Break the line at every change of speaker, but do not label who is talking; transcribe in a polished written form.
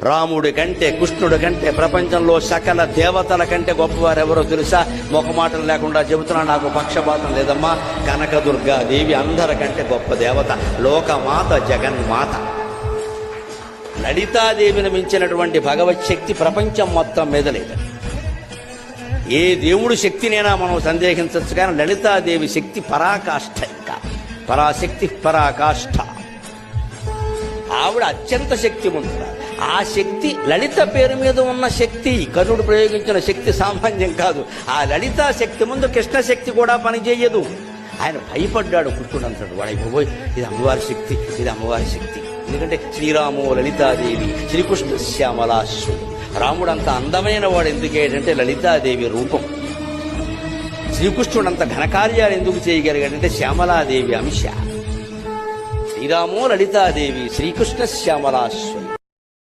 రాముడి కంటే కృష్ణుడి కంటే ప్రపంచంలో సకల దేవతల కంటే గొప్పవారు ఎవరో తెలుసా? మొఖమాటలు లేకుండా చెబుతున్నా, నాకు పక్షపాతం లేదమ్మా. కనకదుర్గాదేవి అందరికంటే గొప్ప దేవత, లోకమాత, జగన్మాత. లలితాదేవిని మించినటువంటి భగవత్ శక్తి ప్రపంచం మొత్తం మీద లేదు. ఏ దేవుడి శక్తినైనా మనం సందేహించవచ్చు, కానీ లలితాదేవి శక్తి పరాకాష్ఠ. ఇంకా పరాశక్తి పరాకాష్ఠ. ఆవిడ అత్యంత శక్తివంతుడు. ఆ శక్తి లలిత పేరు మీద ఉన్న శక్తి, కర్ణుడు ప్రయోగించిన శక్తి సామాన్యం కాదు. ఆ లలితా శక్తి ముందు కృష్ణ శక్తి కూడా పనిచేయదు. ఆయన భయపడ్డాడు. కృష్ణుడు అంటాడు, వాడైపోయి ఇది అమ్మవారి శక్తి, ఇది అమ్మవారి శక్తి. ఎందుకంటే శ్రీరామో లలితాదేవి శ్రీకృష్ణ శ్యామలాశ్రుడు. రాముడు అంత అందమైన వాడు ఎందుకేంటంటే లలితాదేవి రూపం. శ్రీకృష్ణుడు అంత ఘనకార్యాలు ఎందుకు చేయగలిగాడంటే శ్యామలాదేవి అంశ. శ్రీరామో లలితాదేవి శ్రీకృష్ణ శ్యామలాశ్రుడు.